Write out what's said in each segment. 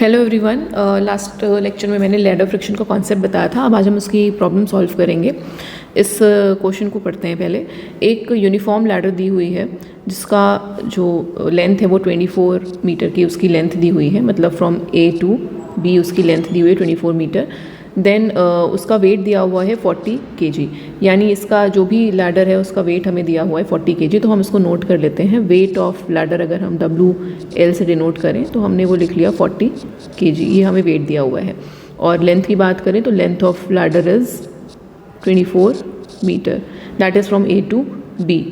Hello everyone. Last lecture में मैंने ladder friction का कॉन्सेप्ट बताया था। अब आज हम उसकी प्रॉब्लम सॉल्व करेंगे। इस क्वेश्चन को पढ़ते हैं पहले। एक यूनिफॉर्म लैडर दी हुई है जिसका जो लेंथ है वो 24 मीटर की उसकी लेंथ दी हुई है, मतलब फ्रॉम ए टू बी उसकी लेंथ दी हुई है 24 मीटर। देन उसका वेट दिया हुआ है 40 kg, यानी इसका जो भी लैडर है उसका वेट हमें दिया हुआ है 40 kg। तो हम इसको नोट कर लेते हैं। वेट ऑफ लैडर अगर हम WL से डिनोट करें तो हमने वो लिख लिया 40 kg, ये हमें वेट दिया हुआ है। और लेंथ की बात करें तो length of ladder is 24 metre, that is from A to B।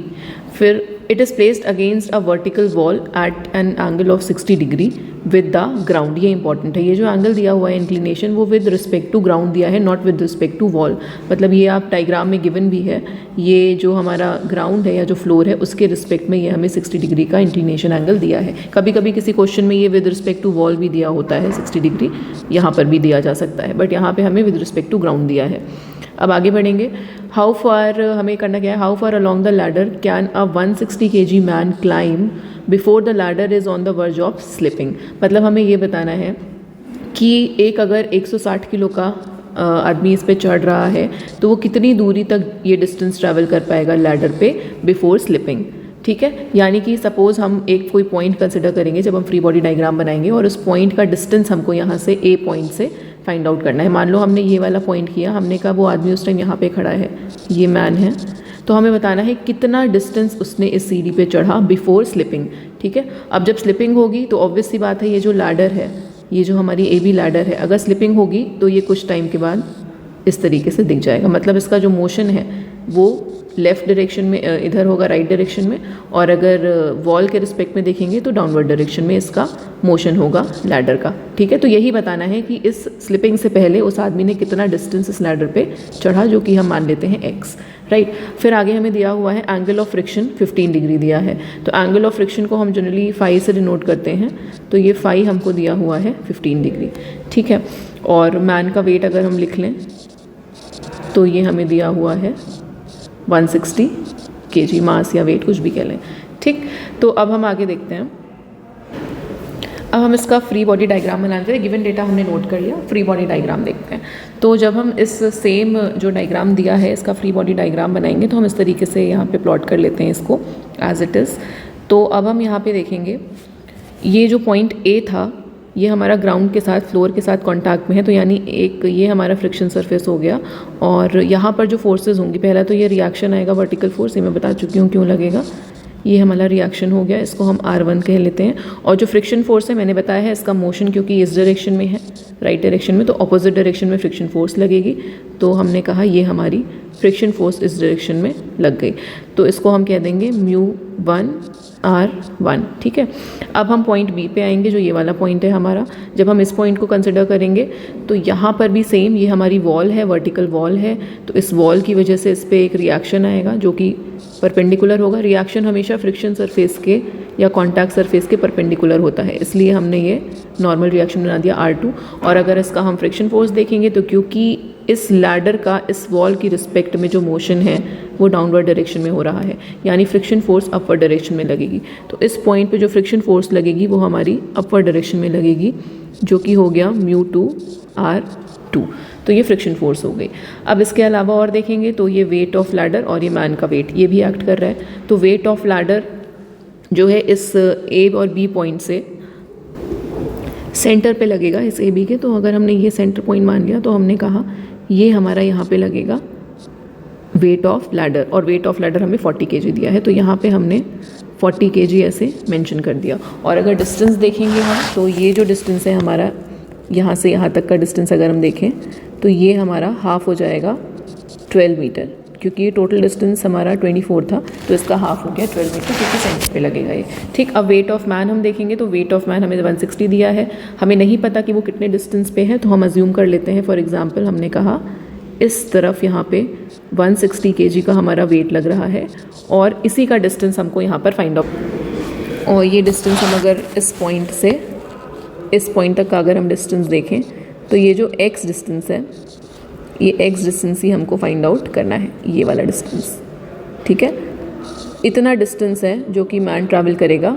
फिर it is placed against a vertical wall at an angle of 60 degree with the ground. ये इंपॉर्टेंट है, ये जो एंगल दिया हुआ है इंक्लिनेशन वो विद रिस्पेक्ट टू ग्राउंड दिया है, not with respect to wall. मतलब ये आप डायग्राम में गिवन भी है, ये जो हमारा ग्राउंड है या जो फ्लोर है उसके रिस्पेक्ट में ये हमें 60 डिग्री का इंक्लिनेशन एंगल दिया है। कभी कभी किसी क्वेश्चन में ये विद रिस्पेक्ट टू वॉल भी दिया होता है 60 डिग्री, यहाँ पर भी दिया जा सकता है, बट यहाँ पर हमें विद रिस्पेक्ट टू ग्राउंड दिया है। अब आगे बढ़ेंगे। हाउ फार हमें करना क्या है, how far along the ladder can a 160 kg man climb before the ladder is on the verge of slipping. मतलब हमें ये बताना है कि एक अगर 160 किलो का आदमी इस पे चढ़ रहा है तो वो कितनी दूरी तक ये डिस्टेंस ट्रैवल कर पाएगा लैडर पे बिफोर स्लिपिंग। ठीक है, यानी कि सपोज़ हम एक कोई पॉइंट कंसिडर करेंगे जब हम फ्री बॉडी डायग्राम बनाएंगे, और उस पॉइंट का डिस्टेंस हमको यहाँ से ए पॉइंट से फाइंड आउट करना है। मान लो हमने ये वाला पॉइंट किया, हमने कहा वो आदमी उस टाइम यहाँ पे खड़ा है, ये मैन है, तो हमें बताना है कितना डिस्टेंस उसने इस सीढ़ी पे चढ़ा बिफोर स्लिपिंग। ठीक है, अब जब स्लिपिंग होगी तो ऑब्वियस सी बात है ये जो लैडर है, ये जो हमारी AB लैडर है, अगर स्लिपिंग होगी तो ये कुछ टाइम के बाद इस तरीके से दिख जाएगा। मतलब इसका जो मोशन है वो लेफ़्ट डायरेक्शन में इधर होगा, राइट डायरेक्शन में, और अगर वॉल के रिस्पेक्ट में देखेंगे तो डाउनवर्ड डायरेक्शन में इसका मोशन होगा लैडर का। ठीक है, तो यही बताना है कि इस स्लिपिंग से पहले उस आदमी ने कितना डिस्टेंस इस लैडर पे चढ़ा, जो कि हम मान लेते हैं x, राइट। फिर आगे हमें दिया हुआ है एंगल ऑफ फ्रिक्शन 15 डिग्री दिया है। तो एंगल ऑफ फ्रिक्शन को हम जनरली फाई से डिनोट करते हैं, तो ये फाई हमको दिया हुआ है 15 डिग्री। ठीक है, और मैन का वेट अगर हम लिख लें तो ये हमें दिया हुआ है 160 kg, मास या वेट कुछ भी कह लें। ठीक, तो अब हम आगे देखते हैं। अब हम इसका फ्री बॉडी डायग्राम बनाते हैं। गिवन डेटा हमने नोट कर लिया, फ्री बॉडी डायग्राम देखते हैं। तो जब हम इस सेम जो डायग्राम दिया है इसका फ्री बॉडी डायग्राम बनाएंगे तो हम इस तरीके से यहाँ पे प्लॉट कर लेते हैं इसको एज इट इज़। तो अब हम यहाँ पे देखेंगे, ये जो पॉइंट A था ये हमारा ग्राउंड के साथ, फ्लोर के साथ कांटेक्ट में है, तो यानी एक ये हमारा फ्रिक्शन सरफेस हो गया। और यहाँ पर जो फोर्सेस होंगी, पहला तो ये रिएक्शन आएगा, वर्टिकल फोर्स, ये मैं बता चुकी हूँ क्यों लगेगा, ये हमारा रिएक्शन हो गया, इसको हम R1 कह लेते हैं। और जो फ्रिक्शन फोर्स है मैंने बताया है इसका मोशन क्योंकि इस डायरेक्शन में है, राइट डायरेक्शन में, तो अपोजिट डायरेक्शन में फ्रिक्शन फोर्स लगेगी, तो हमने कहा ये हमारी फ्रिक्शन फोर्स इस डायरेक्शन में लग गई, तो इसको हम कह देंगे μ1R1। ठीक है, अब हम पॉइंट B पे आएंगे, जो ये वाला पॉइंट है हमारा। जब हम इस पॉइंट को कंसिडर करेंगे तो यहाँ पर भी सेम, ये हमारी वॉल है, वर्टिकल वॉल है, तो इस वॉल की वजह से इस पर एक रिएक्शन आएगा जो कि परपेंडिकुलर होगा। रिएक्शन हमेशा फ्रिक्शन सरफेस के या कॉन्टैक्ट सरफेस के परपेंडिकुलर होता है, इसलिए हमने ये नॉर्मल रिएक्शन बना दिया R2। और अगर इसका हम फ्रिक्शन फोर्स देखेंगे तो क्योंकि इस लैडर का इस वॉल की रिस्पेक्ट में जो मोशन है वो डाउनवर्ड डायरेक्शन में हो रहा है, यानी फ्रिक्शन फोर्स अपवर्ड डायरेक्शन में लगेगी। तो इस पॉइंट पे जो फ्रिक्शन फोर्स लगेगी वो हमारी अपवर्ड डायरेक्शन में लगेगी, जो कि हो गया μ2R2। तो ये फ्रिक्शन फोर्स हो गई। अब इसके अलावा और देखेंगे तो ये वेट ऑफ लैडर और ये मैन का वेट, ये भी एक्ट कर रहा है। तो वेट ऑफ लैडर जो है इस A और B पॉइंट से सेंटर पे लगेगा, इस AB के। तो अगर हमने ये सेंटर पॉइंट मान लिया तो हमने कहा ये हमारा यहाँ पे लगेगा वेट ऑफ लैडर, और वेट ऑफ लैडर हमें 40 kg दिया है, तो यहाँ पे हमने 40 kg ऐसे मेंशन कर दिया। और अगर डिस्टेंस देखेंगे हम तो ये जो डिस्टेंस है हमारा, यहाँ से यहाँ तक का डिस्टेंस अगर हम देखें तो ये हमारा हाफ हो जाएगा 12 मीटर, क्योंकि ये टोटल डिस्टेंस हमारा 24 था, तो इसका हाफ हो गया 12 मीटर, क्योंकि सेंटर पे लगेगा ये। ठीक, अब वेट ऑफ मैन हम देखेंगे तो वेट ऑफ मैन हमें 160 दिया है, हमें नहीं पता कि वो कितने डिस्टेंस पे है, तो हम अज्यूम कर लेते हैं। फॉर एग्जांपल हमने कहा इस तरफ यहाँ पे 160 kg का हमारा वेट लग रहा है, और इसी का डिस्टेंस हमको यहाँ पर फाइंड आउट, और ये डिस्टेंस हम अगर इस पॉइंट से इस पॉइंट तक का अगर हम डिस्टेंस देखें तो ये जो x डिस्टेंस है, ये x डिस्टेंस ही हमको फाइंड आउट करना है, ये वाला डिस्टेंस। ठीक है, इतना डिस्टेंस है जो कि मैन ट्रैवल करेगा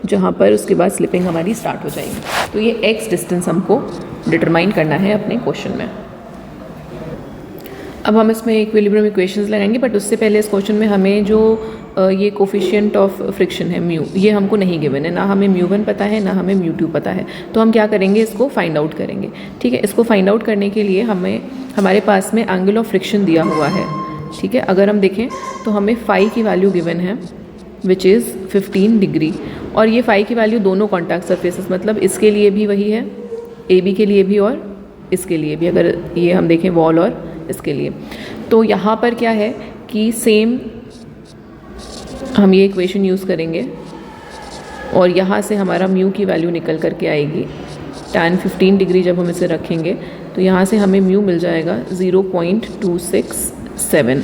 जहाँ पर उसके बाद स्लिपिंग हमारी स्टार्ट हो जाएगी। तो ये x डिस्टेंस हमको डिटरमाइन करना है अपने क्वेश्चन में। अब हम इसमें इक्विलिब्रियम इक्वेशंस लगाएंगे, बट उससे पहले इस क्वेश्चन में हमें जो ये कोफिशिएंट ऑफ फ्रिक्शन है म्यू, ये हमको नहीं गिवन है, ना हमें μ1 पता है ना हमें μ2 पता है। तो हम क्या करेंगे, इसको फाइंड आउट करेंगे। ठीक है, इसको फाइंड आउट करने के लिए हमारे पास में एंगल ऑफ फ्रिक्शन दिया हुआ है। ठीक है, अगर हम देखें तो हमें फाई की वैल्यू गिवन है विच इज़ 15 डिग्री, और ये फाई की वैल्यू दोनों कॉन्टैक्ट सरफेसेस, मतलब इसके लिए भी वही है, AB के लिए भी और इसके लिए भी, अगर ये हम देखें वॉल और इसके लिए। तो यहाँ पर क्या है कि सेम हम ये इक्वेशन यूज़ करेंगे और यहाँ से हमारा म्यू की वैल्यू निकल करके आएगी tan 15 डिग्री। जब हम इसे रखेंगे तो यहाँ से हमें म्यू मिल जाएगा 0.267।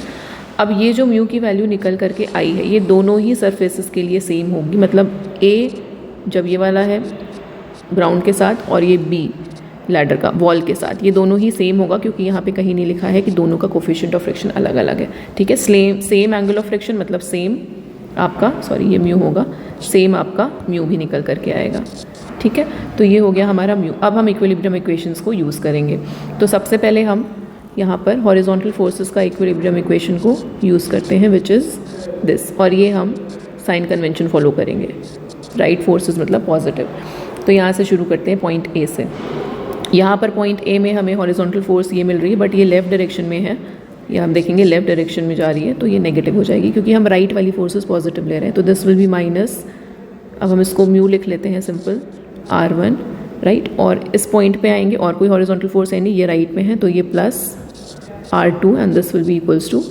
अब ये जो म्यू की वैल्यू निकल करके आई है, ये दोनों ही सरफेसेस के लिए सेम होगी, मतलब A जब ये वाला है ग्राउंड के साथ और ये B लैडर का वॉल के साथ, ये दोनों ही सेम होगा, क्योंकि यहाँ पे कहीं नहीं लिखा है कि दोनों का कोफिशिएंट ऑफ फ्रिक्शन अलग अलग है। ठीक है, सेम एंगल ऑफ फ्रिक्शन मतलब सेम आपका, सॉरी ये म्यू होगा, सेम आपका म्यू भी निकल करके आएगा। ठीक है, तो ये हो गया हमारा म्यू। अब हम इक्विलिब्रियम इक्वेशंस को यूज़ करेंगे। तो सबसे पहले हम यहाँ पर हॉरिजॉन्टल फोर्सेस का इक्विलिब्रियम इक्वेशन को यूज़ करते हैं विच इज़ दिस, और ये हम साइन कन्वेंशन फॉलो करेंगे, राइट फोर्सेस मतलब पॉजिटिव। तो यहाँ से शुरू करते हैं पॉइंट A से। यहाँ पर पॉइंट A में हमें हॉरिजॉन्टल फोर्स ये मिल रही है, बट ये लेफ़्ट डायरेक्शन में है, ये हम देखेंगे लेफ़्ट डायरेक्शन में जा रही है, तो ये नेगेटिव हो जाएगी क्योंकि हम राइट वाली फोर्सेस पॉजिटिव ले रहे हैं। तो दिस विल बी माइनस, अब हम इसको म्यू लिख लेते हैं सिंपल, R1 राइट, और इस पॉइंट पे आएंगे और कोई हॉरिजॉन्टल फोर्स है नहीं, ये राइट में है, तो ये plus R2 and this will be equals to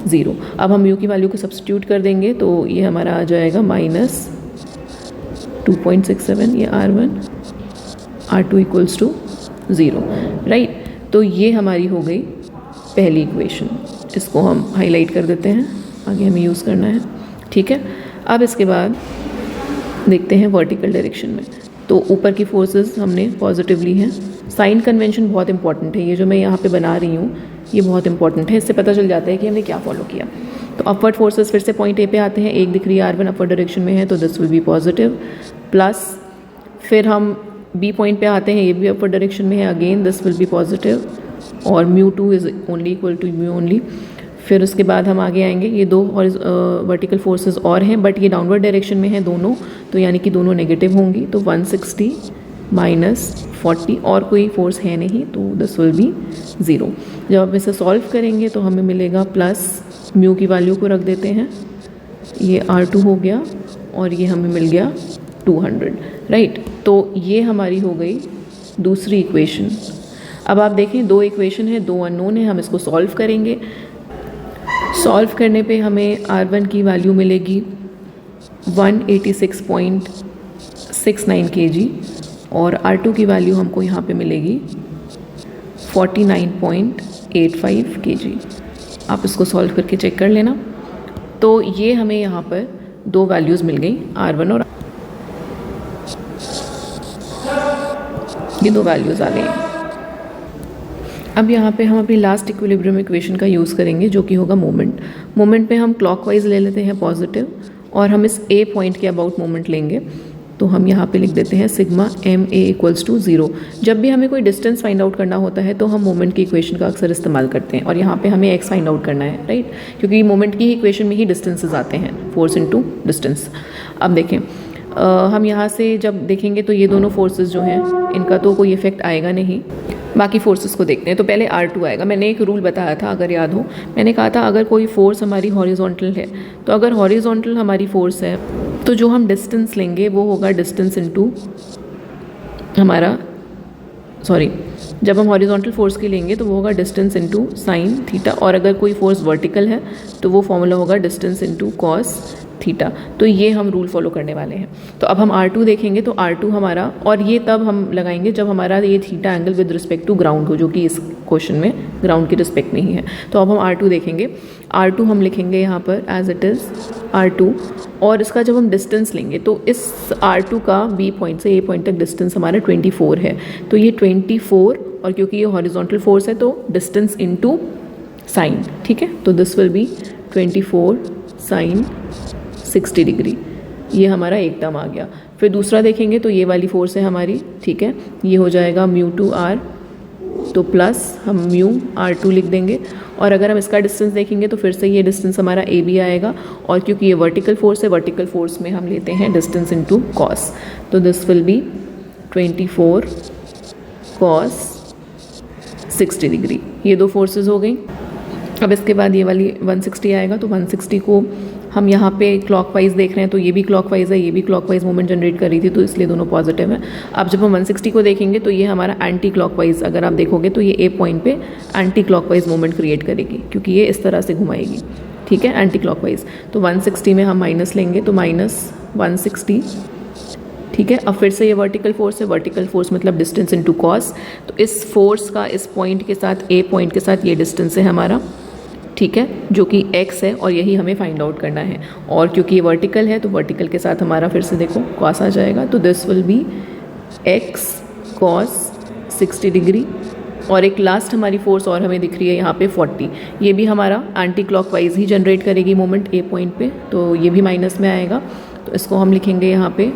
0। अब हम म्यू की वैल्यू को सब्स्टिट्यूट कर देंगे तो ये हमारा आ जाएगा माइनस 2.67, ये R1, R2 equals to 0 right. तो ये हमारी हो गई पहली इक्वेशन, इसको हम हाईलाइट कर देते हैं, आगे हमें यूज़ करना है। ठीक है, अब इसके बाद देखते हैं वर्टिकल डायरेक्शन में। तो ऊपर की फोर्सेस हमने पॉजिटिव ली हैं। साइन कन्वेंशन बहुत इंपॉर्टेंट है, ये जो मैं यहाँ पे बना रही हूँ ये बहुत इंपॉर्टेंट है, इससे पता चल जाता है कि हमने क्या फॉलो किया। तो अपवर्ड फोर्सेस फिर से पॉइंट A पे आते हैं, एक दिख रही है R1 अपवर्ड डायरेक्शन में है, तो this will be positive, plus फिर हम B पॉइंट पे आते हैं, ये भी अपवर्ड डायरेक्शन में है, again this will be positive, और μ2 is only equal to mu only. फिर उसके बाद हम आगे आएंगे, ये दो वर्टिकल फोर्सेस और हैं, बट ये डाउनवर्ड डायरेक्शन में हैं दोनों, तो यानी कि दोनों नेगेटिव होंगी। तो 160 माइनस 40, और कोई फोर्स है नहीं, तो दिस विल बी 0। जब आप इसे सॉल्व करेंगे तो हमें मिलेगा प्लस म्यू की वैल्यू को रख देते हैं, ये R2 हो गया और ये हमें मिल गया 200 राइट। तो ये हमारी हो गई दूसरी इक्वेशन। अब आप देखें दो इक्वेशन है, दो अननोन है, हम इसको सॉल्व करेंगे। सॉल्व करने पे हमें R1 की वैल्यू मिलेगी 186.69 kg और R2 की वैल्यू हमको यहाँ पे मिलेगी 49.85 kg। आप इसको सॉल्व करके चेक कर लेना। तो ये हमें यहाँ पर दो वैल्यूज़ मिल गई, R1 और ये दो वैल्यूज़ आ गई। अब यहाँ पे हम अपनी लास्ट इक्विलिब्रियम इक्वेशन का यूज़ करेंगे जो कि होगा मोमेंट। मोमेंट पे हम क्लॉकवाइज ले लेते हैं पॉजिटिव, और हम इस A पॉइंट के अबाउट मोमेंट लेंगे। तो हम यहाँ पे लिख देते हैं सिग्मा MA इक्वल्स टू 0। जब भी हमें कोई डिस्टेंस फाइंड आउट करना होता है तो हम मोमेंट की इक्वेशन का अक्सर इस्तेमाल करते हैं, और यहाँ पे हमें x फाइंड आउट करना है राइट, क्योंकि मोमेंट की इक्वेशन में ही डिस्टेंसेस आते हैं, फोर्स इनटू डिस्टेंस। अब देखें हम यहाँ से जब देखेंगे तो ये दोनों फोर्सेस जो हैं इनका तो कोई इफेक्ट आएगा नहीं। बाकी फोर्सेस को देखते हैं। तो पहले R2 आएगा। मैंने एक रूल बताया था, अगर याद हो, मैंने कहा था अगर कोई फोर्स हमारी हॉरिजॉन्टल है, तो अगर हॉरिजॉन्टल हमारी फोर्स है तो जो हम डिस्टेंस लेंगे वो होगा डिस्टेंस इनटू हमारा, सॉरी, जब हम हॉरिजॉन्टल फोर्स की लेंगे तो वो होगा डिस्टेंस इनटू साइन थीटा, और अगर कोई फोर्स वर्टिकल है तो वो फॉर्मूला होगा डिस्टेंस इनटू कॉस थीटा। तो ये हम रूल फॉलो करने वाले हैं। तो अब हम R2 देखेंगे तो R2 हमारा, और ये तब हम लगाएंगे जब हमारा ये theta angle with respect to ground हो, जो कि इस क्वेश्चन में ग्राउंड की रिस्पेक्ट में ही है। तो अब हम R2 देखेंगे। R2 हम लिखेंगे यहाँ पर एज इट इज़ R2, और इसका जब हम डिस्टेंस लेंगे तो इस R2 का B पॉइंट से A पॉइंट तक डिस्टेंस हमारा 24 है। तो ये 24, और क्योंकि ये हॉरिजॉन्टल फोर्स है तो डिस्टेंस इनटू साइन, ठीक है। तो this will be 24 sine 60 degree ये हमारा एक टर्म आ गया। फिर दूसरा देखेंगे तो ये वाली फोर्स है हमारी, ठीक है, ये हो जाएगा μ2r, तो प्लस हम μr2 लिख देंगे। और अगर हम इसका डिस्टेंस देखेंगे तो फिर से ये डिस्टेंस हमारा ए बी आएगा, और क्योंकि ये वर्टिकल फोर्स है, वर्टिकल फोर्स में हम लेते हैं डिस्टेंस इनटू कॉस, तो this will be 24 cos 60 degree. ये दो फोर्सेस हो गई। अब इसके बाद ये वाली 160 आएगा, तो 160 को हम यहाँ पे क्लॉकवाइज देख रहे हैं, तो ये भी क्लॉकवाइज है, ये भी क्लॉकवाइज मूवमेंट जनरेट कर रही थी, तो इसलिए दोनों पॉजिटिव है। अब जब हम 160 को देखेंगे तो ये हमारा एंटी क्लॉकवाइज, अगर आप देखोगे तो ये ए पॉइंट पे एंटी क्लॉकवाइज मूवमेंट क्रिएट करेगी, क्योंकि ये इस तरह से घुमाएगी, ठीक है, एंटी क्लॉकवाइज। तो 160 में हम माइनस लेंगे, तो -160, ठीक है। अब फिर से ये वर्टिकल फोर्स है, वर्टिकल फोर्स मतलब डिस्टेंस इनटू कॉस, तो इस फोर्स का इस पॉइंट के साथ, ए पॉइंट के साथ ये डिस्टेंस है हमारा, ठीक है, जो कि x है, और यही हमें फाइंड आउट करना है। और क्योंकि ये वर्टिकल है तो वर्टिकल के साथ हमारा फिर से देखो कॉस आ जाएगा, तो this will B x cos 60 degree. और एक लास्ट हमारी फोर्स और हमें दिख रही है यहाँ पे 40, ये भी हमारा एंटी क्लॉकवाइज ही जनरेट करेगी मोमेंट ए पॉइंट पे, तो ये भी माइनस में आएगा, तो इसको हम लिखेंगे यहाँ पे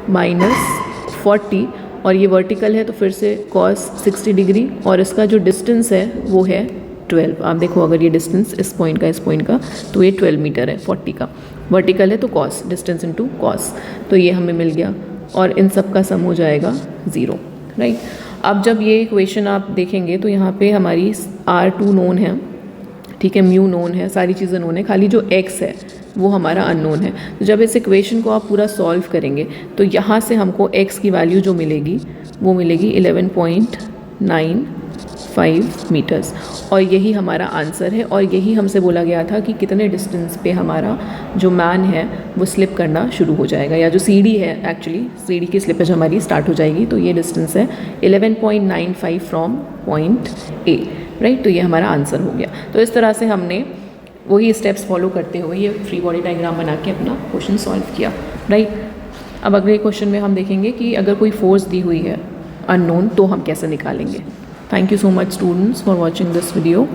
-40। और ये वर्टिकल है तो फिर से cos 60 डिग्री, और इसका जो डिस्टेंस है वो है 12। आप देखो अगर ये डिस्टेंस इस पॉइंट का तो ये 12 मीटर है 40 का, वर्टिकल है तो कॉस, डिस्टेंस इनटू कॉस, तो ये हमें मिल गया। और इन सब का सम हो जाएगा 0, राइट। अब जब ये इक्वेशन आप देखेंगे तो यहाँ पे हमारी r2 नोन है, ठीक है, म्यू नोन है, सारी चीज़ें नोन है, खाली जो x है वो हमारा अननोन है। तो जब इस इक्वेशन को आप पूरा सॉल्व करेंगे तो यहाँ से हमको x की वैल्यू जो मिलेगी वो मिलेगी 11.95 मीटर्स, और यही हमारा आंसर है। और यही हमसे बोला गया था कि कितने डिस्टेंस पे हमारा जो मैन है वो स्लिप करना शुरू हो जाएगा, या जो सीढ़ी है, एक्चुअली सीढ़ी की स्लिपेज हमारी स्टार्ट हो जाएगी। तो ये डिस्टेंस है 11.95 फ्रॉम पॉइंट ए, राइट। तो ये हमारा आंसर हो गया। तो इस तरह से हमने वही स्टेप्स फॉलो करते हुए ये फ्री बॉडी डायग्राम बना के अपना क्वेश्चन सॉल्व किया, राइट। अब अगले क्वेश्चन में हम देखेंगे कि अगर कोई फोर्स दी हुई है अननोन तो हम कैसे निकालेंगे। Thank you so much students for watching this video.